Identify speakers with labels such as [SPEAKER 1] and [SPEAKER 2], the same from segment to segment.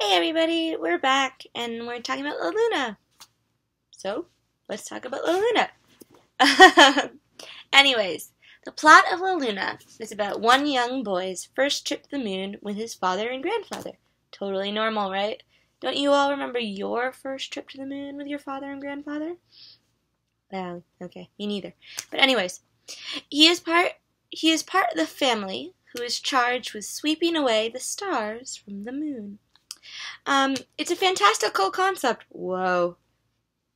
[SPEAKER 1] Hey everybody, we're back and we're talking about La Luna. So, let's talk about La Luna. Anyways, the plot of La Luna is about one young boy's first trip to the moon with his father and grandfather. Totally normal, right? Don't you all remember your first trip to the moon with your father and grandfather? Okay, me neither. But anyways, he is part of the family who is charged with sweeping away the stars from the moon. It's a fantastical concept. Whoa.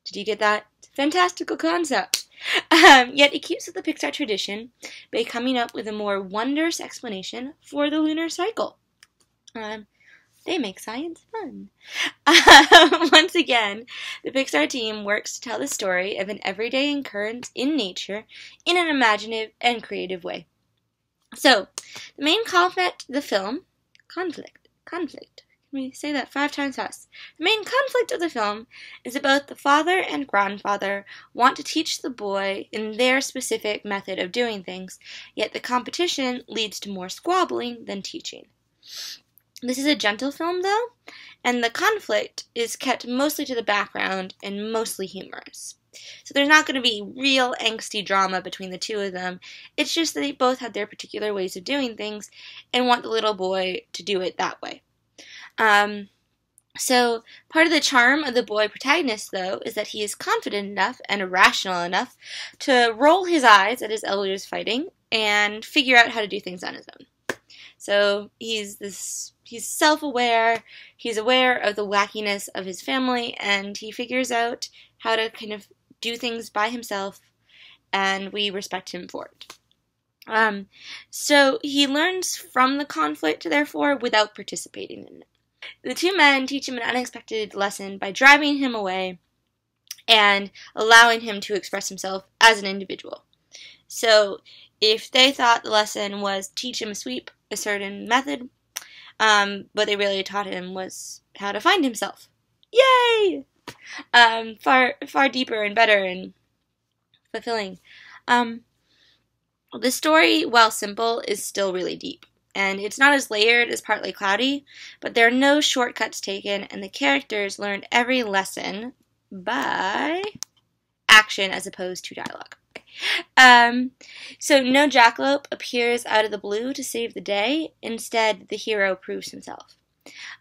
[SPEAKER 1] Did you get that? Fantastical concept. Yet it keeps with the Pixar tradition by coming up with a more wondrous explanation for the lunar cycle. They make science fun. Once again, the Pixar team works to tell the story of an everyday occurrence in nature in an imaginative and creative way. So, the main conflict of the film, conflict. Let me say that 5 times fast. The main conflict of the film is about the father and grandfather want to teach the boy in their specific method of doing things, yet the competition leads to more squabbling than teaching. This is a gentle film, though, and the conflict is kept mostly to the background and mostly humorous. So there's not going to be real angsty drama between the two of them. It's just that they both have their particular ways of doing things and want the little boy to do it that way. So part of the charm of the boy protagonist, though, is that he is confident enough and rational enough to roll his eyes at his elders fighting and figure out how to do things on his own. So he's self-aware, he's aware of the wackiness of his family, and he figures out how to kind of do things by himself, and we respect him for it. So he learns from the conflict, therefore, without participating in it. The two men teach him an unexpected lesson by driving him away and allowing him to express himself as an individual. So if they thought the lesson was teach him sweep a certain method, what they really taught him was how to find himself. Yay! Far deeper and better and fulfilling. The story, while simple, is still really deep. And it's not as layered as Partly Cloudy, but there are no shortcuts taken, and the characters learn every lesson by action as opposed to dialogue. So no jackalope appears out of the blue to save the day. Instead, the hero proves himself.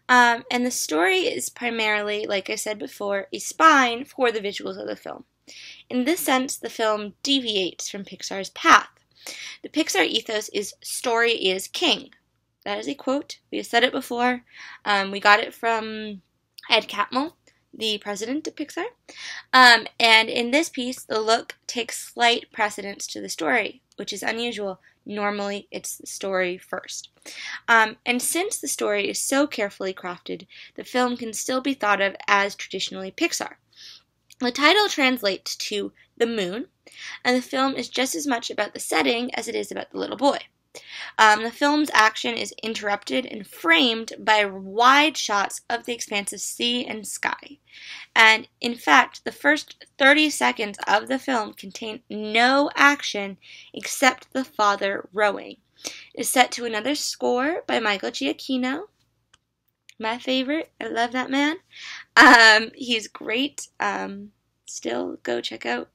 [SPEAKER 1] And the story is primarily, like I said before, a spine for the visuals of the film. In this sense, the film deviates from Pixar's path. The Pixar ethos is story is king. That is a quote. We have said it before. We got it from Ed Catmull, the president of Pixar. And in this piece, the look takes slight precedence to the story, which is unusual. Normally, it's the story first. And since the story is so carefully crafted, the film can still be thought of as traditionally Pixar. The title translates to the moon, and the film is just as much about the setting as it is about the little boy. The film's action is interrupted and framed by wide shots of the expansive sea and sky. And in fact, the first 30 seconds of the film contain no action except the father rowing. It is set to another score by Michael Giacchino. My favorite. I love that man. He's great. Still, go check out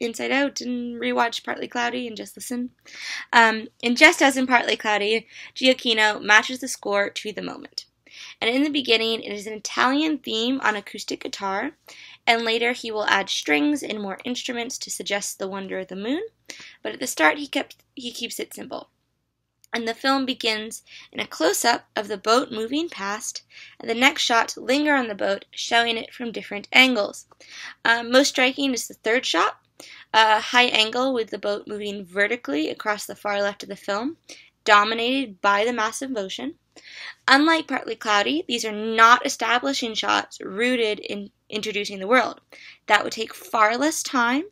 [SPEAKER 1] Inside Out and rewatch Partly Cloudy and just listen. And just as in Partly Cloudy, Giacchino matches the score to the moment. And in the beginning, it is an Italian theme on acoustic guitar, and later he will add strings and more instruments to suggest the wonder of the moon. But at the start, he keeps it simple. And the film begins in a close-up of the boat moving past, and the next shots linger on the boat, showing it from different angles. Most striking is the third shot, a high angle with the boat moving vertically across the far left of the film, dominated by the massive motion. Unlike Partly Cloudy, these are not establishing shots rooted in introducing the world. That would take far less time,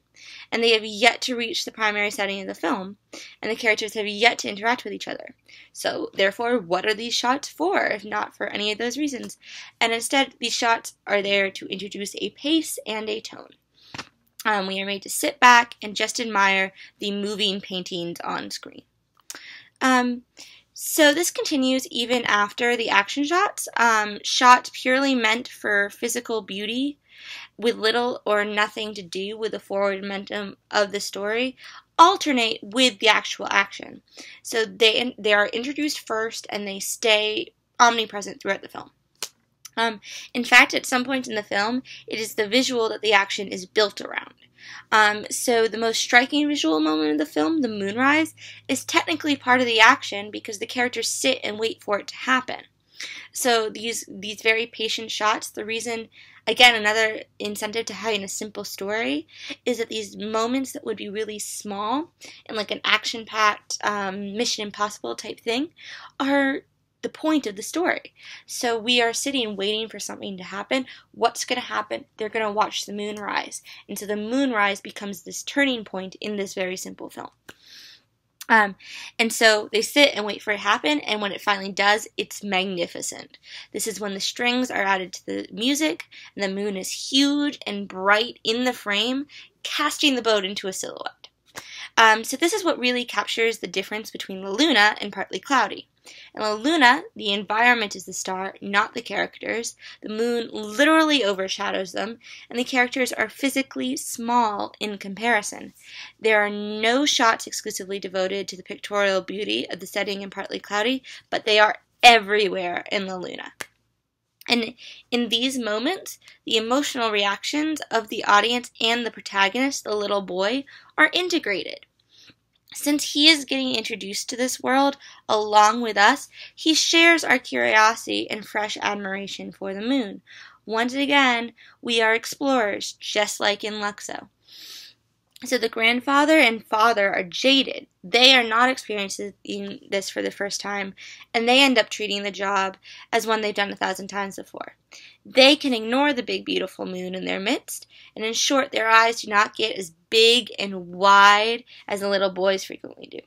[SPEAKER 1] and they have yet to reach the primary setting of the film, and the characters have yet to interact with each other. So, therefore, what are these shots for, if not for any of those reasons? And instead, these shots are there to introduce a pace and a tone. We are made to sit back and just admire the moving paintings on screen. So this continues even after the action shots, shot purely meant for physical beauty with little or nothing to do with the forward momentum of the story, alternate with the actual action. So they are introduced first and they stay omnipresent throughout the film. In fact, at some point in the film, it is the visual that the action is built around. So the most striking visual moment of the film, the moonrise, is technically part of the action because the characters sit and wait for it to happen. So these very patient shots, the reason, again, another incentive to having a simple story is that these moments that would be really small and like an action-packed Mission Impossible type thing are the point of the story. So we are sitting waiting for something to happen. What's going to happen? They're going to watch the moon rise. And so the moonrise becomes this turning point in this very simple film. And so they sit and wait for it to happen, and when it finally does, it's magnificent. This is when the strings are added to the music, and the moon is huge and bright in the frame, casting the boat into a silhouette. So this is what really captures the difference between La Luna and Partly Cloudy. In La Luna, the environment is the star, not the characters. The moon literally overshadows them, and the characters are physically small in comparison. There are no shots exclusively devoted to the pictorial beauty of the setting in Partly Cloudy, but they are everywhere in La Luna. And in these moments, the emotional reactions of the audience and the protagonist, the little boy, are integrated. Since he is getting introduced to this world along with us, he shares our curiosity and fresh admiration for the moon. Once again, we are explorers, just like in Luxo. So the grandfather and father are jaded. They are not experiencing this for the first time, and they end up treating the job as one they've done 1,000 times before. They can ignore the big, beautiful moon in their midst, and in short, their eyes do not get as big and wide as the little boys frequently do.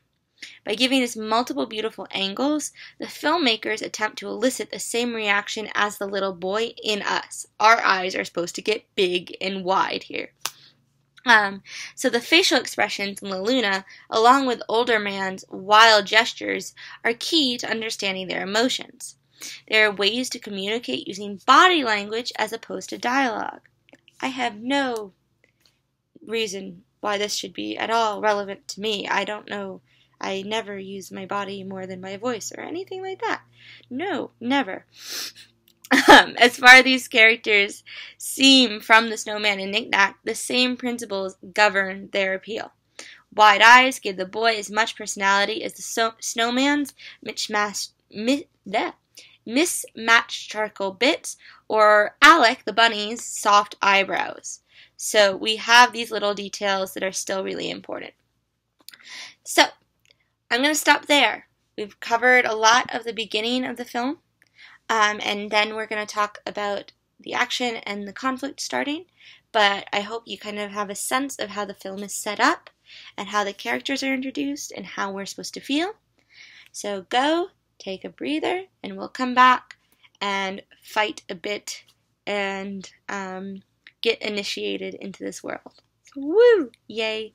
[SPEAKER 1] By giving us multiple beautiful angles, the filmmakers attempt to elicit the same reaction as the little boy in us. Our eyes are supposed to get big and wide here. So the facial expressions in La Luna, along with older man's wild gestures, are key to understanding their emotions. There are ways to communicate using body language as opposed to dialogue. I have no reason why this should be at all relevant to me. I don't know. I never use my body more than my voice or anything like that. No, never. As far as these characters seem from the Snowman and Knick-Knack, the same principles govern their appeal. Wide eyes give the boy as much personality as the Snowman's mismatched charcoal bits, or Alec the bunny's soft eyebrows. So we have these little details that are still really important. So I'm going to stop there. We've covered a lot of the beginning of the film. And then we're going to talk about the action and the conflict starting. But I hope you kind of have a sense of how the film is set up and how the characters are introduced and how we're supposed to feel. So go, take a breather, and we'll come back and fight a bit and get initiated into this world. So, woo! Yay!